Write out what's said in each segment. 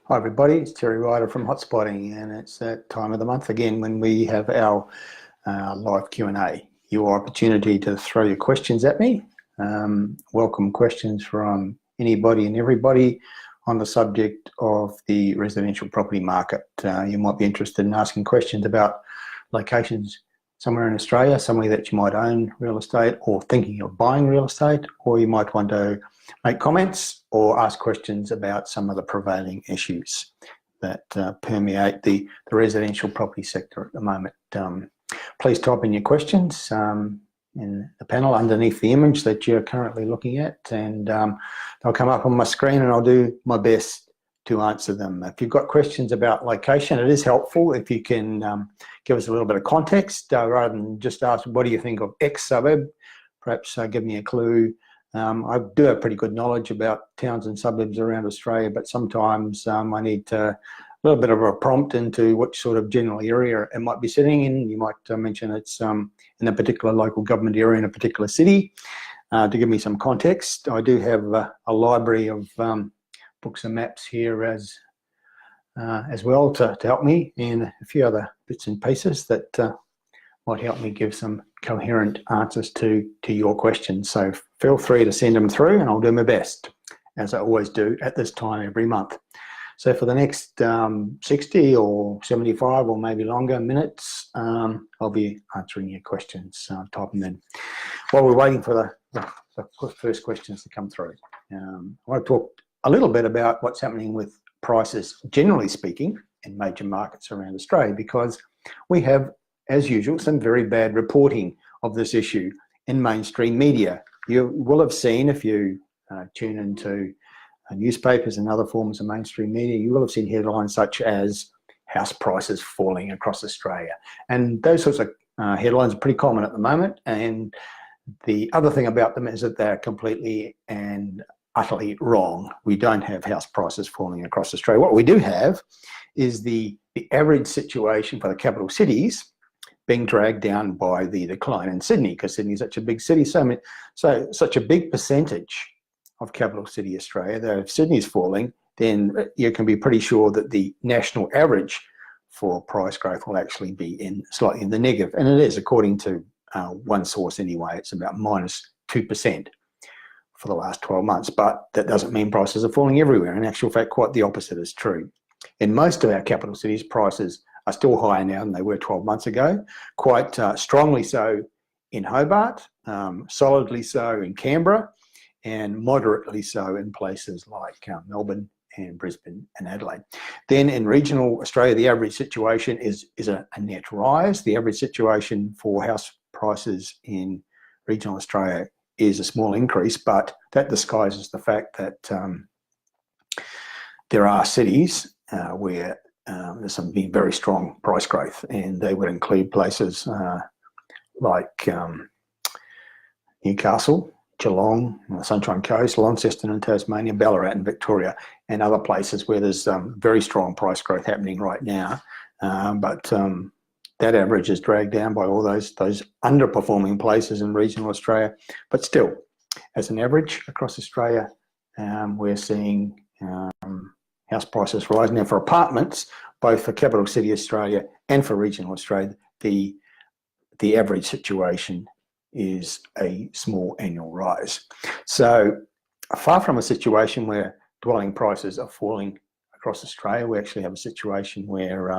Hi everybody, it's Terry Ryder from Hotspotting, and it's that time of the month again when we have our live Q&A. Your opportunity to throw your questions at me. Welcome questions from anybody and everybody on the subject of the residential property market. You might be interested in asking questions about locations somewhere in Australia, somewhere that you might own real estate or thinking of buying real estate, or you might want to make comments or ask questions about some of the prevailing issues that permeate the residential property sector at the moment. Please type in your questions in the panel underneath the image that you're currently looking at, and they'll come up on my screen and I'll do my best to answer them. If you've got questions about location, it is helpful if you can give us a little bit of context rather than just ask, what do you think of X suburb? Perhaps give me a clue. I do have pretty good knowledge about towns and suburbs around Australia, but sometimes I need a little bit of a prompt into which sort of general area it might be sitting in. You might mention it's in a particular local government area in a particular city to give me some context. I do have a library of books and maps here as well to help me, and a few other bits and pieces that might help me give some coherent answers to your questions. So feel free to send them through and I'll do my best, as I always do at this time every month. So for the next 60 or 75 or maybe longer minutes, I'll be answering your questions, type them in. While we're waiting for the first questions to come through, I want to talk a little bit about what's happening with prices, generally speaking, in major markets around Australia, because we have, as usual, some very bad reporting of this issue in mainstream media. You will have seen, if you tune into newspapers and other forms of mainstream media, you will have seen headlines such as house prices falling across Australia. And those sorts of headlines are pretty common at the moment. And the other thing about them is that they're completely and utterly wrong. We don't have house prices falling across Australia. What we do have is the average situation for the capital cities being dragged down by the decline in Sydney, because Sydney is such a big city. So such a big percentage of capital city Australia, that if Sydney's falling, then you can be pretty sure that the national average for price growth will actually be slightly in the negative. And it is, according to one source anyway, it's about -2% for the last 12 months. But that doesn't mean prices are falling everywhere. In actual fact, quite the opposite is true. In most of our capital cities, prices are still higher now than they were 12 months ago, quite strongly so in Hobart, solidly so in Canberra, and moderately so in places like Melbourne and Brisbane and Adelaide. Then in regional Australia, the average situation is a net rise. The average situation for house prices in regional Australia is a small increase, but that disguises the fact that there are cities where there's some very strong price growth, and they would include places like Newcastle, Geelong, the Sunshine Coast, Launceston and Tasmania, Ballarat and Victoria, and other places where there's very strong price growth happening right now. But that average is dragged down by all those underperforming places in regional Australia. But still, as an average across Australia, we're seeing house prices rise. Now for apartments, both for capital city Australia and for regional Australia, the average situation is a small annual rise. So far from a situation where dwelling prices are falling across Australia, we actually have a situation where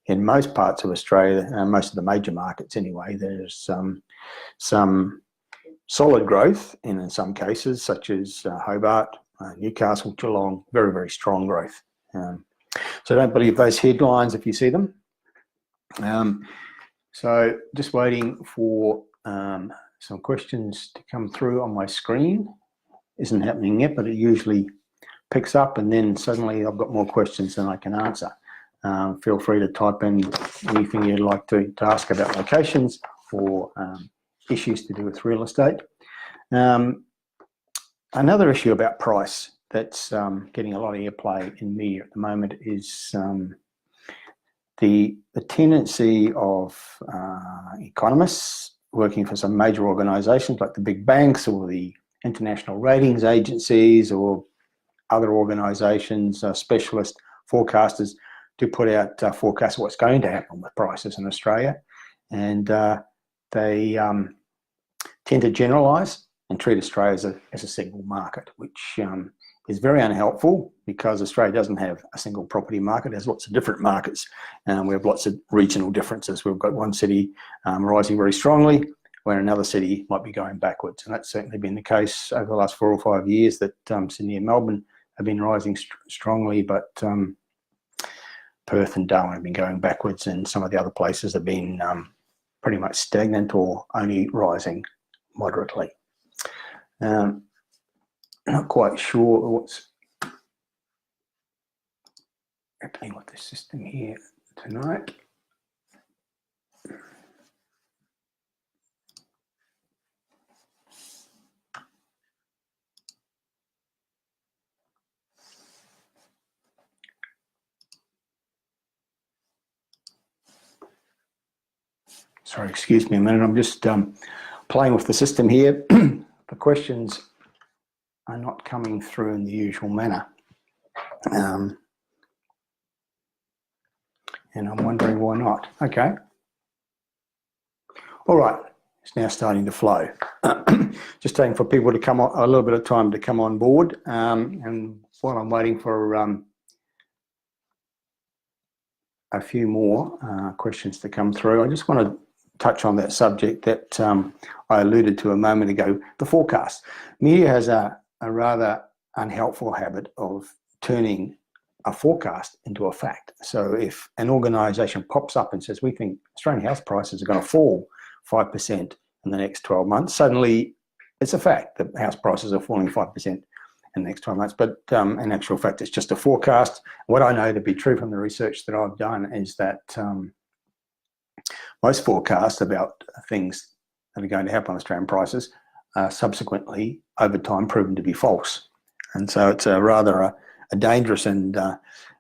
in most parts of Australia, most of the major markets anyway, there's some solid growth, and in some cases, such as Hobart, Newcastle, Geelong, very, very strong growth. So don't believe those headlines if you see them. So just waiting for some questions to come through on my screen. Isn't happening yet, but it usually picks up, and then suddenly I've got more questions than I can answer. Feel free to type in anything you'd like to ask about locations or issues to do with real estate. Another issue about price that's getting a lot of airplay in media at the moment is the tendency of economists working for some major organisations like the big banks or the international ratings agencies or other organisations, specialist forecasters to put out forecasts of what's going to happen with prices in Australia, and they tend to generalise and treat Australia as a single market, which is very unhelpful because Australia doesn't have a single property market. It has lots of different markets, and we have lots of regional differences. We've got one city rising very strongly, where another city might be going backwards, and that's certainly been the case over the last 4 or 5 years that Sydney and Melbourne have been rising strongly, but Perth and Darwin have been going backwards, and some of the other places have been pretty much stagnant or only rising moderately. Not quite sure what's happening with the system here tonight. Sorry, excuse me a minute. I'm just playing with the system here. The questions are not coming through in the usual manner. And I'm wondering why not. Okay. All right. It's now starting to flow. Just taking for people to come on, a little bit of time to come on board. And while I'm waiting for a few more questions to come through, I just want to touch on that subject that I alluded to a moment ago, the forecast. Media has a rather unhelpful habit of turning a forecast into a fact. So if an organisation pops up and says, we think Australian house prices are going to fall 5% in the next 12 months, suddenly it's a fact that house prices are falling 5% in the next 12 months. But in actual fact, it's just a forecast. What I know to be true from the research that I've done is that most forecasts about things that are going to happen on Australian prices are subsequently, over time, proven to be false. And so it's a rather a dangerous and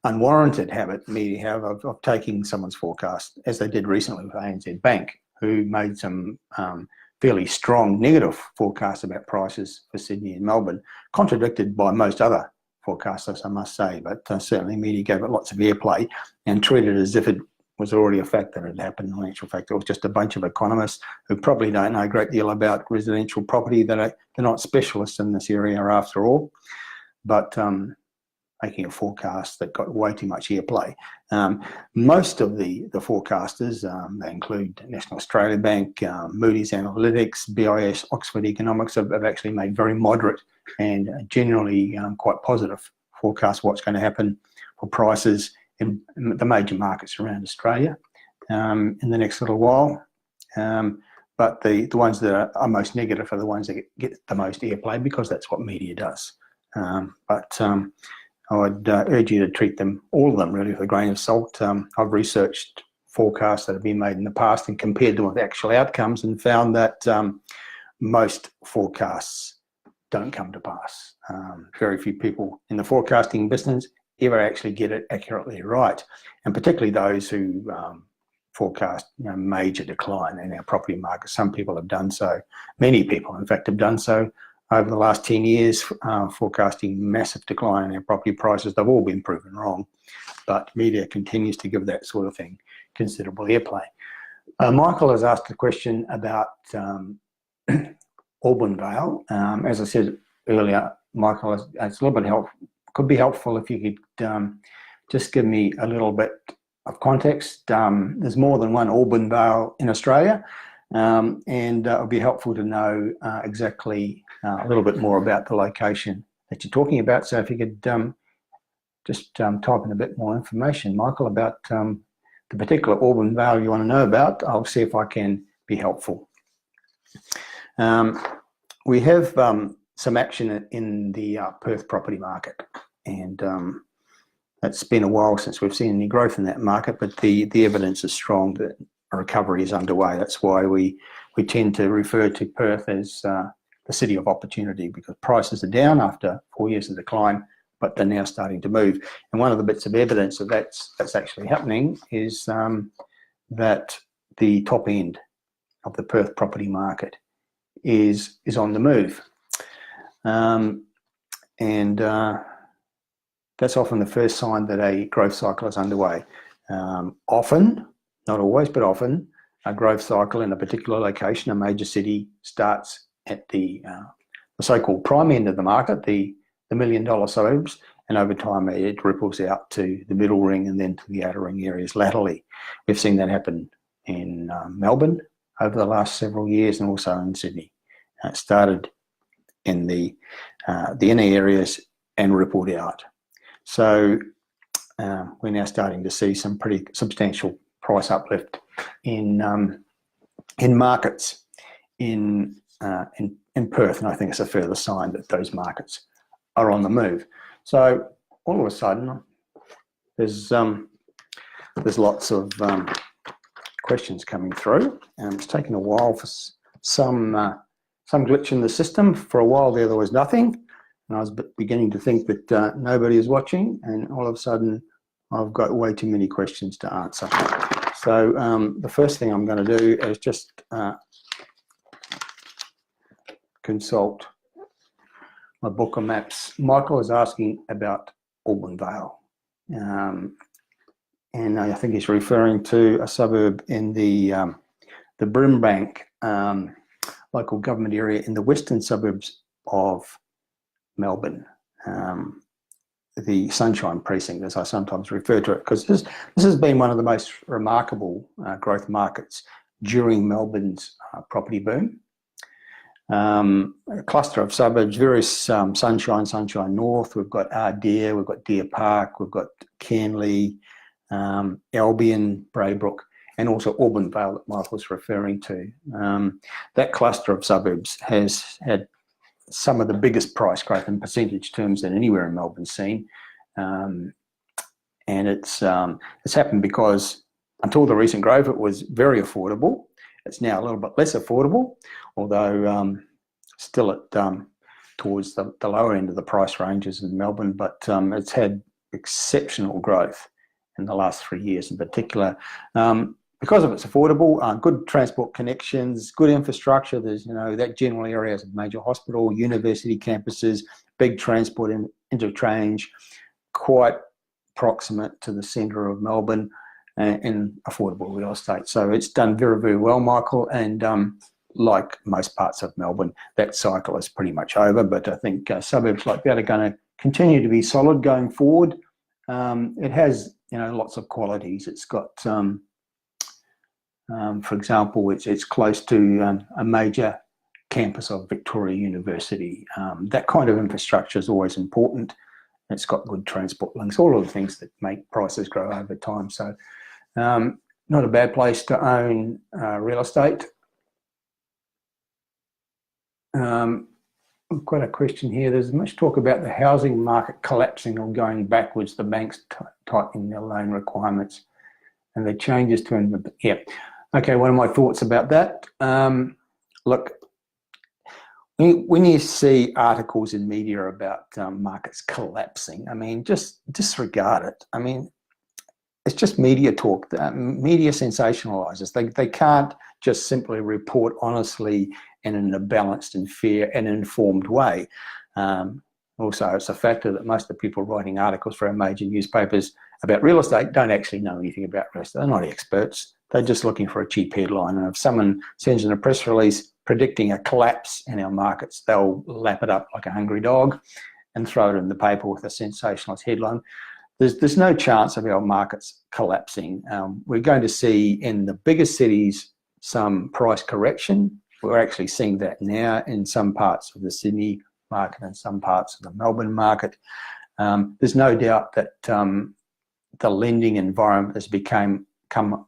unwarranted habit media have of taking someone's forecast, as they did recently with ANZ Bank, who made some fairly strong negative forecasts about prices for Sydney and Melbourne, contradicted by most other forecasters, I must say, but certainly media gave it lots of airplay and treated it as if it was already a fact that had happened. In actual fact, it was just a bunch of economists who probably don't know a great deal about residential property, that they're not specialists in this area after all, but making a forecast that got way too much airplay. Most of the forecasters, they include National Australia Bank, Moody's Analytics, BIS, Oxford Economics, have actually made very moderate and generally quite positive forecasts of what's going to happen for prices in the major markets around Australia in the next little while. But the ones that are most negative are the ones that get the most airplay, because that's what media does. But I would urge you to treat them, all of them really, with a grain of salt. I've researched forecasts that have been made in the past and compared them with actual outcomes, and found that most forecasts don't come to pass. Very few people in the forecasting business ever actually get it accurately right, and particularly those who forecast major decline in our property market. Some people have done so. Many people, in fact, have done so over the last 10 years, forecasting massive decline in our property prices. They've all been proven wrong, but media continues to give that sort of thing considerable airplay. Michael has asked a question about Auburn Vale. As I said earlier, Michael, it's a little bit helpful. Could be helpful if you could just give me a little bit of context. There's more than one Auburn Vale in Australia, and it would be helpful to know exactly a little bit more about the location that you're talking about. So if you could just type in a bit more information, Michael, about the particular Auburn Vale you want to know about, I'll see if I can be helpful. We have some action in the Perth property market, and it's been a while since we've seen any growth in that market, but the evidence is strong that a recovery is underway. That's why we tend to refer to Perth as the city of opportunity, because prices are down after 4 years of decline, but they're now starting to move. And one of the bits of evidence of that's actually happening is that the top end of the Perth property market is on the move. And that's often the first sign that a growth cycle is underway. Often, not always, but often, a growth cycle in a particular location, a major city, starts at the so-called prime end of the market, the $1 million suburbs, and over time it ripples out to the middle ring and then to the outer ring areas laterally. We've seen that happen in Melbourne over the last several years, and also in Sydney. It started in the inner areas and rippled out. So we're now starting to see some pretty substantial price uplift in markets in Perth, and I think it's a further sign that those markets are on the move. So all of a sudden, there's lots of questions coming through, and it's taken a while for some glitch in the system. For a while there was nothing, and I was beginning to think that nobody is watching, and all of a sudden I've got way too many questions to answer. So the first thing I'm going to do is just consult my book of maps. Michael is asking about Auburn Vale, and I think he's referring to a suburb in the Brimbank local government area in the western suburbs of Melbourne, the Sunshine Precinct, as I sometimes refer to it, because this has been one of the most remarkable growth markets during Melbourne's property boom. A cluster of suburbs, various Sunshine North, we've got Ardere, we've got Deer Park, we've got Canley, Albion, Braybrook, and also Auburn Vale that Michael's referring to. That cluster of suburbs has had some of the biggest price growth in percentage terms than anywhere in Melbourne's seen. And it's happened because until the recent growth, it was very affordable. It's now a little bit less affordable, although still at towards the lower end of the price ranges in Melbourne, but it's had exceptional growth in the last 3 years in particular. Because of its affordable, good transport connections, good infrastructure. There's, that general area has a major hospital, university campuses, big transport interchange, quite proximate to the centre of Melbourne, and affordable real estate. So it's done very, very well, Michael, and like most parts of Melbourne, that cycle is pretty much over, but I think suburbs like that are going to continue to be solid going forward. It has, lots of qualities. It's got, for example, it's close to a major campus of Victoria University. That kind of infrastructure is always important. It's got good transport links, all of the things that make prices grow over time. So not a bad place to own real estate. I've got a question here. There's much talk about the housing market collapsing or going backwards, the banks tightening their loan requirements and the changes to... Yeah. Okay, what are my thoughts about that? Look, when you see articles in media about markets collapsing, I mean, just disregard it. I mean, it's just media talk. Media sensationalizes. They can't just simply report honestly and in a balanced and fair and informed way. Also, it's a factor that most of the people writing articles for our major newspapers about real estate don't actually know anything about real estate. They're not experts. They're just looking for a cheap headline. And if someone sends in a press release predicting a collapse in our markets, they'll lap it up like a hungry dog and throw it in the paper with a sensationalist headline. There's no chance of our markets collapsing. We're going to see in the biggest cities some price correction. We're actually seeing that now in some parts of the Sydney market and some parts of the Melbourne market. There's no doubt that the lending environment has become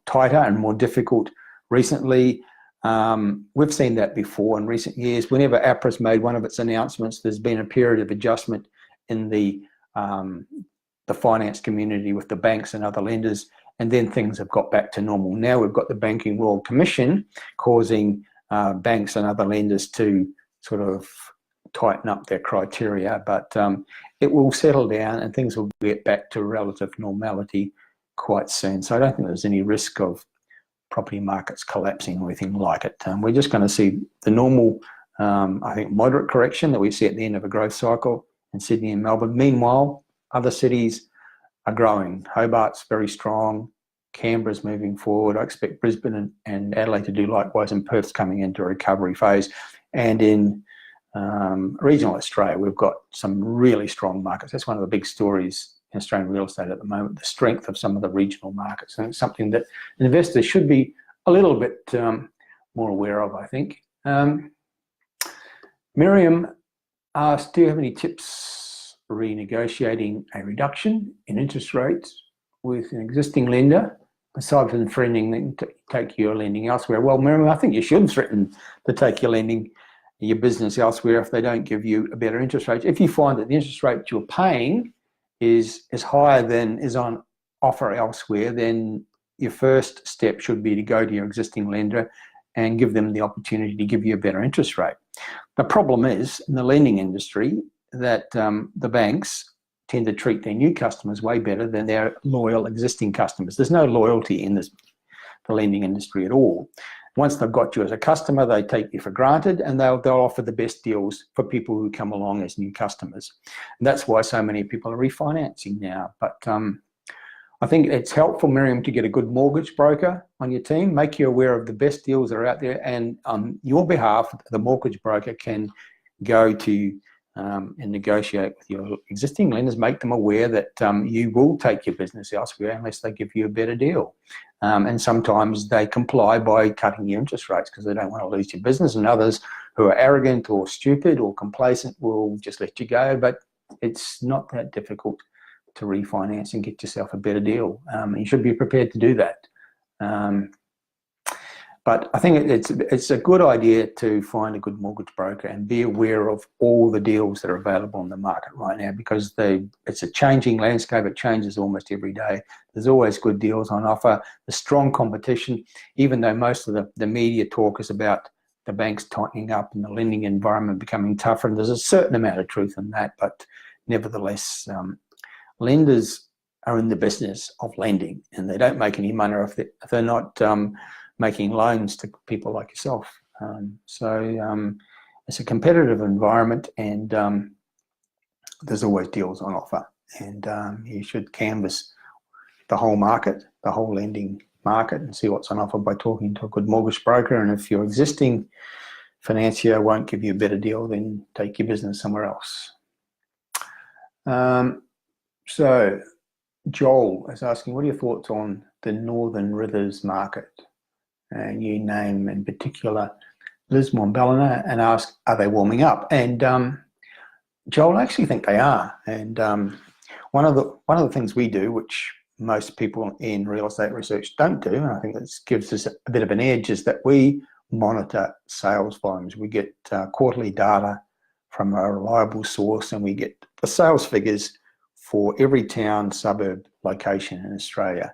tighter and more difficult recently. We've seen that before in recent years. Whenever APRA's made one of its announcements, there's been a period of adjustment in the finance community with the banks and other lenders, and then things have got back to normal. Now we've got the Banking Royal Commission causing banks and other lenders to sort of tighten up their criteria, but it will settle down and things will get back to relative normality quite soon. So I don't think there's any risk of property markets collapsing or anything like it. We're just going to see the normal, I think, moderate correction that we see at the end of a growth cycle in Sydney and Melbourne. Meanwhile, Other cities are growing. Hobart's very strong. Canberra's moving forward. I expect Brisbane and Adelaide to do likewise, and Perth's coming into a recovery phase. And in regional Australia, we've got some really strong markets. That's one of the big stories in Australian real estate at the moment, the strength of some of the regional markets. And it's something that investors should be a little bit more aware of, I think. Miriam asked, do you have any tips for renegotiating a reduction in interest rates with an existing lender, aside from threatening them to take your lending elsewhere? Well, Miriam, I think you should threaten to take your business elsewhere if they don't give you a better interest rate. If you find that the interest rate you're paying is higher than is on offer elsewhere, then your first step should be to go to your existing lender and give them the opportunity to give you a better interest rate. The problem is, in the lending industry, that the banks tend to treat their new customers way better than their loyal existing customers. There's no loyalty in the lending industry at all. Once they've got you as a customer, they take you for granted, and they'll offer the best deals for people who come along as new customers. And that's why so many people are refinancing now. But I think it's helpful, Miriam, to get a good mortgage broker on your team, make you aware of the best deals that are out there, and on your behalf, the mortgage broker can go to and negotiate with your existing lenders, make them aware that you will take your business elsewhere unless they give you a better deal. And sometimes they comply by cutting your interest rates because they don't want to lose your business, and others who are arrogant or stupid or complacent will just let you go. But it's not that difficult to refinance and get yourself a better deal. You should be prepared to do that. But I think it's a good idea to find a good mortgage broker and be aware of all the deals that are available in the market right now, because it's a changing landscape. It changes almost every day. There's always good deals on offer. There's strong competition, even though most of the media talk is about the banks tightening up and the lending environment becoming tougher. And there's a certain amount of truth in that, but nevertheless, lenders are in the business of lending, and they don't make any money if they're not making loans to people like yourself. So it's a competitive environment, and there's always deals on offer. And you should canvass the whole market, the whole lending market, and see what's on offer by talking to a good mortgage broker. And if your existing financier won't give you a better deal, then take your business somewhere else. So Joel is asking, what are your thoughts on the Northern Rivers market? And you name in particular Lismore and Ballina, and ask, are they warming up? And Joel, I actually think they are. And one of the things we do, which most people in real estate research don't do, and I think this gives us a bit of an edge, is that we monitor sales volumes. We get quarterly data from a reliable source, and we get the sales figures for every town, suburb, location in Australia.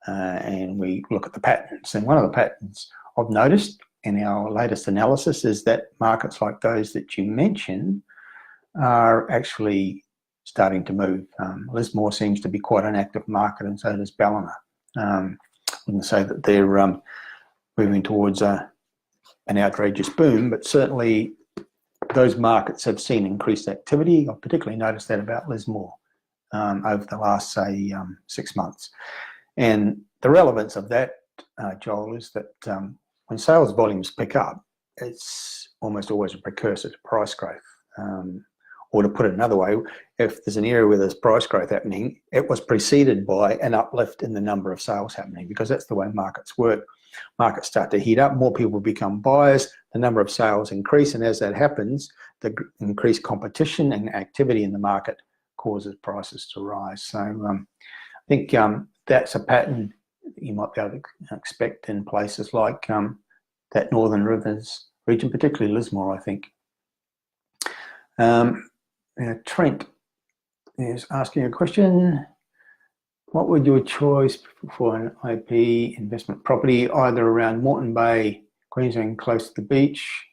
And we look at the patterns. And one of the patterns I've noticed in our latest analysis is that markets like those that you mentioned are actually starting to move. Lismore seems to be quite an active market, and so does Ballina. I wouldn't say that they're moving towards an outrageous boom, but certainly those markets have seen increased activity. I've particularly noticed that about Lismore over the last, say, 6 months. And the relevance of that, Joel, is that when sales volumes pick up, it's almost always a precursor to price growth. Or to put it another way, if there's an area where there's price growth happening, it was preceded by an uplift in the number of sales happening, because that's the way markets work. Markets start to heat up, more people become buyers, the number of sales increase, and as that happens, the increased competition and activity in the market causes prices to rise. So I think that's a pattern that you might be able to expect in places like that Northern Rivers region, particularly Lismore, I think. Trent is asking a question. What would your choice for an IP investment property, either around Moreton Bay, Queensland, close to the beach,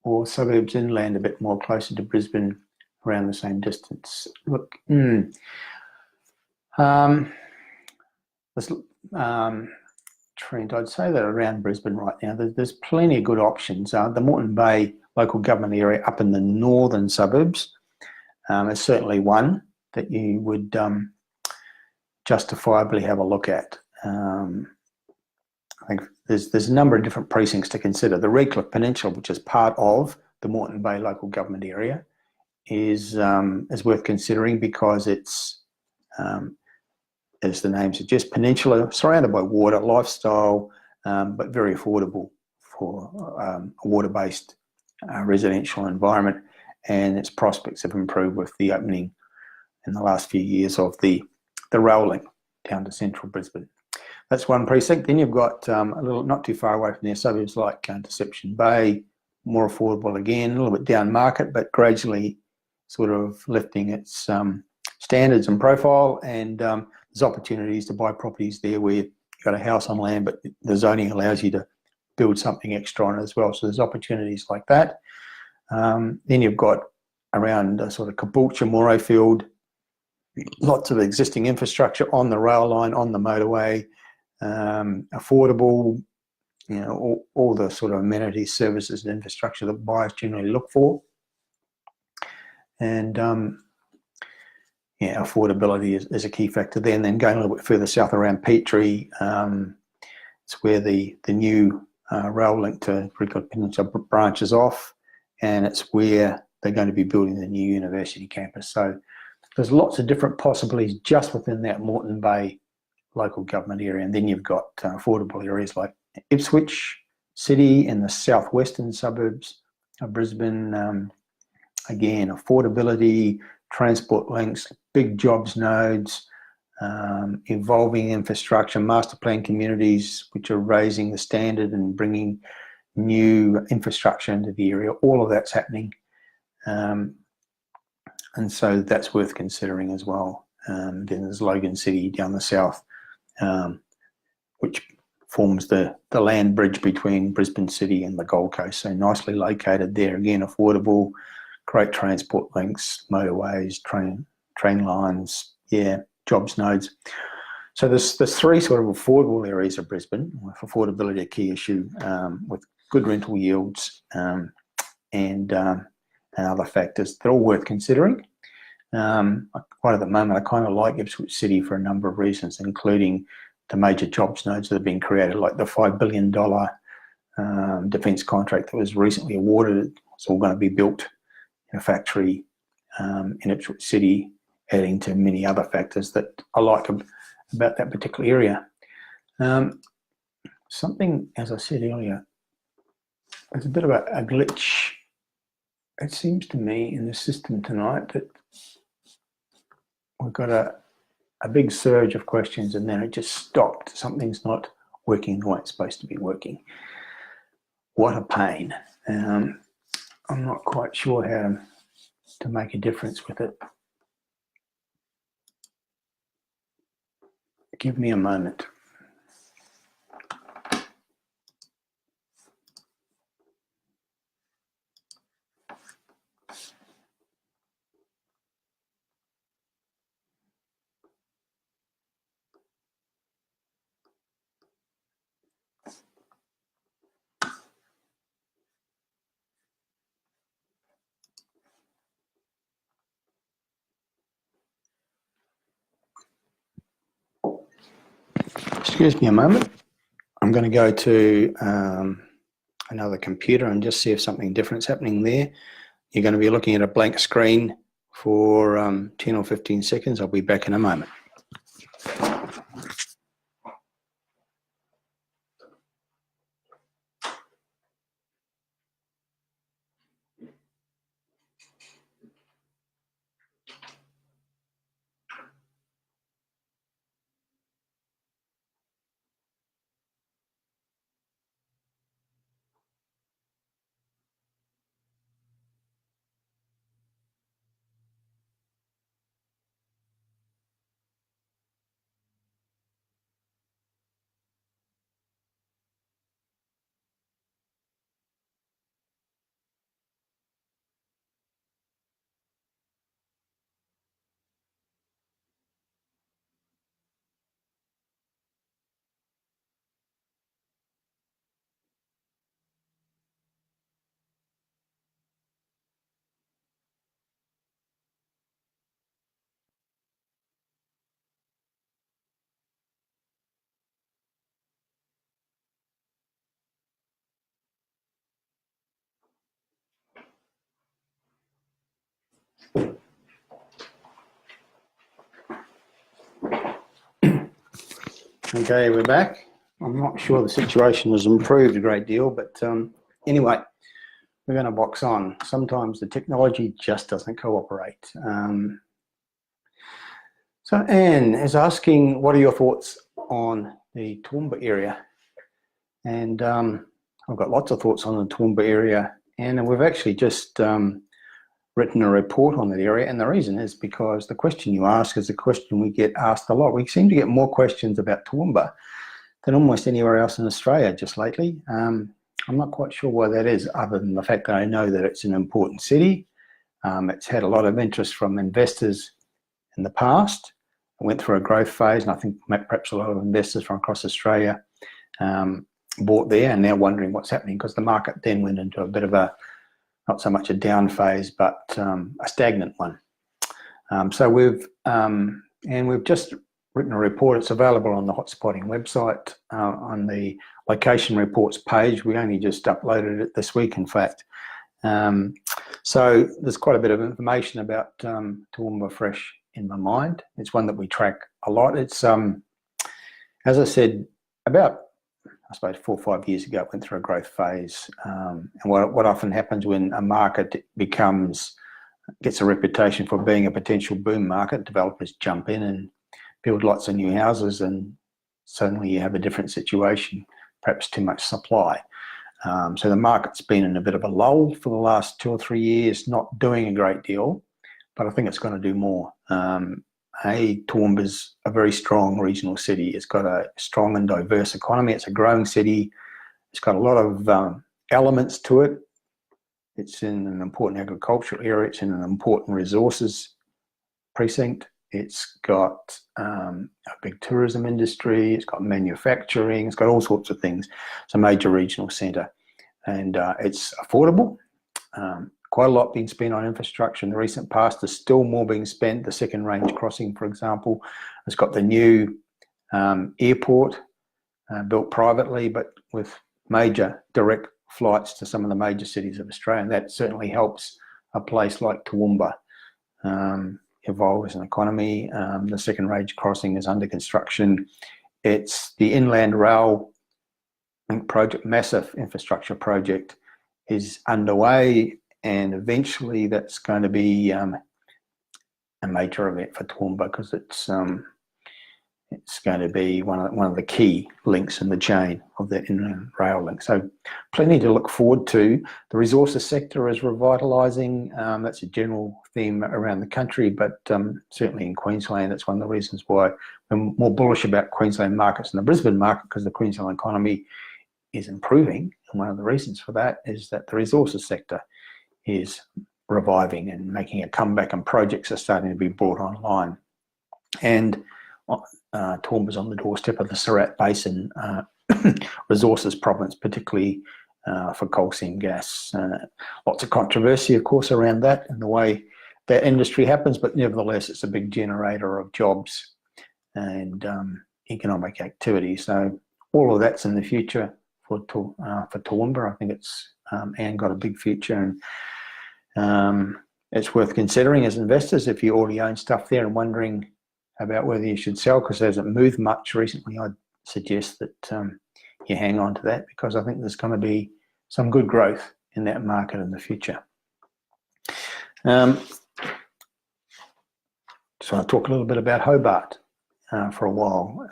or suburbs inland, a bit more closer to Brisbane, around the same distance? Look, Trent, I'd say that around Brisbane right now, there's plenty of good options. The Moreton Bay local government area up in the northern suburbs is certainly one. that you would justifiably have a look at. I think there's a number of different precincts to consider. The Redcliffe Peninsula, which is part of the Moreton Bay local government area, is worth considering because it's, as the name suggests, peninsula, surrounded by water, lifestyle, but very affordable for a water-based residential environment, and its prospects have improved with the opening in the last few years of the rail link down to central Brisbane. That's one precinct. Then you've got a little, not too far away from there, suburbs like Deception Bay, more affordable again, a little bit down market, but gradually sort of lifting its standards and profile. And there's opportunities to buy properties there where you've got a house on land, but the zoning allows you to build something extra on it as well. So there's opportunities like that. Then you've got around sort of Caboolture, Morayfield, lots of existing infrastructure on the rail line, on the motorway, affordable, you know, all the sort of amenities, services and infrastructure that buyers generally look for. And yeah, affordability is a key factor there. And then going a little bit further south around Petrie, it's where the new rail link to Redcliffe Peninsula branches off, and it's where they're going to be building the new university campus. So there's lots of different possibilities just within that Moreton Bay local government area. And then you've got affordable areas like Ipswich City in the southwestern suburbs of Brisbane. Again, affordability, transport links, big jobs nodes, evolving infrastructure, master plan communities which are raising the standard and bringing new infrastructure into the area. All of that's happening. And so that's worth considering as well. Then there's Logan City down the south, which forms the land bridge between Brisbane City and the Gold Coast. So nicely located there, again, affordable, great transport links, motorways, train lines, yeah, jobs nodes. So there's three sort of affordable areas of Brisbane, with affordability a key issue, with good rental yields and other factors. They're all worth considering. Right at the moment, I kind of like Ipswich City for a number of reasons, including the major jobs nodes that have been created, like the $5 billion defence contract that was recently awarded. It's all going to be built in a factory in Ipswich City, adding to many other factors that I like about that particular area. Something, as I said earlier, there's a bit of a glitch, it seems to me, in the system tonight, that we've got a big surge of questions and then it just stopped. Something's not working the way it's supposed to be working. What a pain. I'm not quite sure how to make a difference with it. Give me a moment. Excuse me a moment. I'm going to go to another computer and just see if something different's happening there. You're going to be looking at a blank screen for 10 or 15 seconds. I'll be back in a moment. Okay, we're back. I'm not sure the situation has improved a great deal, but anyway, we're going to box on. Sometimes the technology just doesn't cooperate. So Anne is asking, what are your thoughts on the Toowoomba area? And I've got lots of thoughts on the Toowoomba area, and we've actually just written a report on that area, and the reason is because the question you ask is a question we get asked a lot. We seem to get more questions about Toowoomba than almost anywhere else in Australia just lately. I'm not quite sure why that is, other than the fact that I know that it's an important city. It's had a lot of interest from investors in the past. It went through a growth phase, and I think perhaps a lot of investors from across Australia bought there and now wondering what's happening, because the market then went into a bit of a, not so much a down phase, but a stagnant one. So we've just written a report. It's available on the Hotspotting website on the location reports page. We only just uploaded it this week, in fact. So there's quite a bit of information about Toowoomba Fresh in my mind. It's one that we track a lot. It's, as I said, about, I suppose, 4 or 5 years ago, it went through a growth phase. And what often happens when a market gets a reputation for being a potential boom market, developers jump in and build lots of new houses, and suddenly you have a different situation, perhaps too much supply. So the market's been in a bit of a lull for the last 2 or 3 years, not doing a great deal, but I think it's going to do more. Toowoomba's a very strong regional city. It's got a strong and diverse economy. It's a growing city. It's got a lot of elements to it. It's in an important agricultural area. It's in an important resources precinct. It's got a big tourism industry. It's got manufacturing. It's got all sorts of things. It's a major regional centre, and it's affordable. Quite a lot being spent on infrastructure in the recent past. There's still more being spent. The second range crossing, for example, has got the new airport built privately, but with major direct flights to some of the major cities of Australia. And that certainly helps a place like Toowoomba evolve as an economy. The second range crossing is under construction. It's the Inland Rail project, massive infrastructure project, is underway, and eventually that's going to be a major event for Toowoomba, because it's going to be one of the key links in the chain of that inland rail link. So plenty to look forward to. The resources sector is revitalising. That's a general theme around the country, but certainly in Queensland, that's one of the reasons why I'm more bullish about Queensland markets than the Brisbane market, because the Queensland economy is improving. And one of the reasons for that is that the resources sector is reviving and making a comeback, and projects are starting to be brought online. And Toowoomba's on the doorstep of the Surat Basin resources province, particularly for coal seam gas. Lots of controversy, of course, around that and the way that industry happens, but nevertheless, it's a big generator of jobs and economic activity. So all of that's in the future for Toowoomba. I think it's got a big future, and it's worth considering as investors if you already own stuff there and wondering about whether you should sell because it hasn't moved much recently. I'd suggest that you hang on to that, because I think there's going to be some good growth in that market in the future. So I'll talk a little bit about Hobart for a while.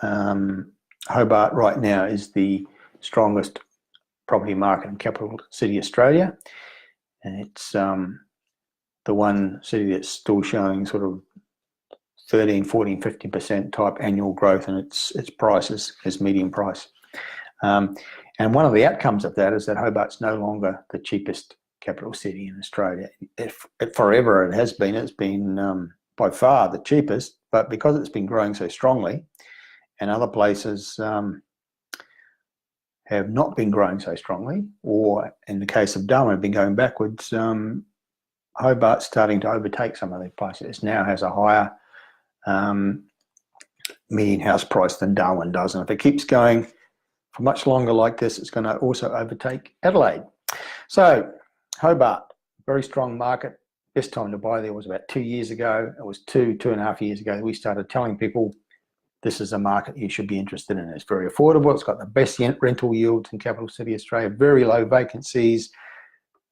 Hobart right now is the strongest property market in capital city Australia, and it's the one city that's still showing sort of 13, 14, 50% type annual growth in its prices, its median price. And one of the outcomes of that is that Hobart's no longer the cheapest capital city in Australia. Forever it has been. It's been by far the cheapest, but because it's been growing so strongly and other places have not been growing so strongly, or in the case of Darwin, have been going backwards, Hobart's starting to overtake some of these places. It now has a higher median house price than Darwin does, and if it keeps going for much longer like this, it's going to also overtake Adelaide. So Hobart, very strong market. Best time to buy there was about 2 years ago. It was 2.5 years ago that we started telling people this is a market you should be interested in. It's very affordable. It's got the best rental yields in capital city Australia, very low vacancies.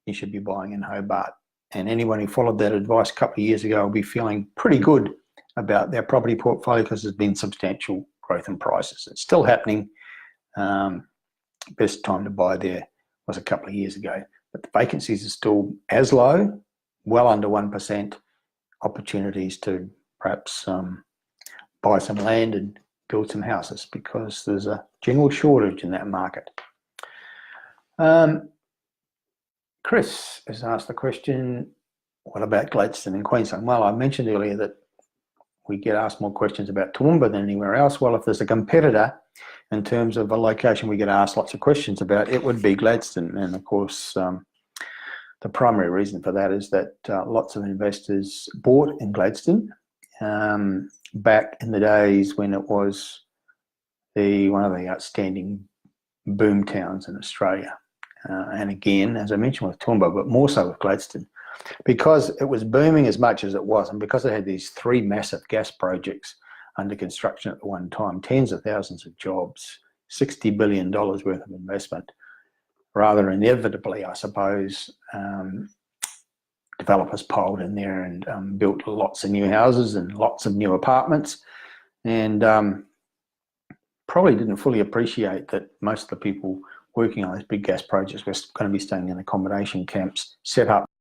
You should be buying in Hobart. And anyone who followed that advice a couple of years ago will be feeling pretty good about their property portfolio because there's been substantial growth in prices. It's still happening. Best time to buy there was a couple of years ago. But the vacancies are still as low, well under 1%. Opportunities to perhaps buy some land and build some houses because there's a general shortage in that market. Chris has asked the question, what about Gladstone in Queensland? Well, I mentioned earlier that we get asked more questions about Toowoomba than anywhere else. Well, if there's a competitor in terms of a location we get asked lots of questions about, it would be Gladstone. And of course, the primary reason for that is that lots of investors bought in Gladstone back in the days when it was one of the outstanding boom towns in Australia. And again, as I mentioned with Toowoomba, but more so with Gladstone, because it was booming as much as it was, and because they had these 3 massive gas projects under construction at the one time, tens of thousands of jobs, $60 billion worth of investment, rather inevitably, I suppose, developers piled in there and built lots of new houses and lots of new apartments, and probably didn't fully appreciate that most of the people working on these big gas projects were going to be staying in accommodation camps set up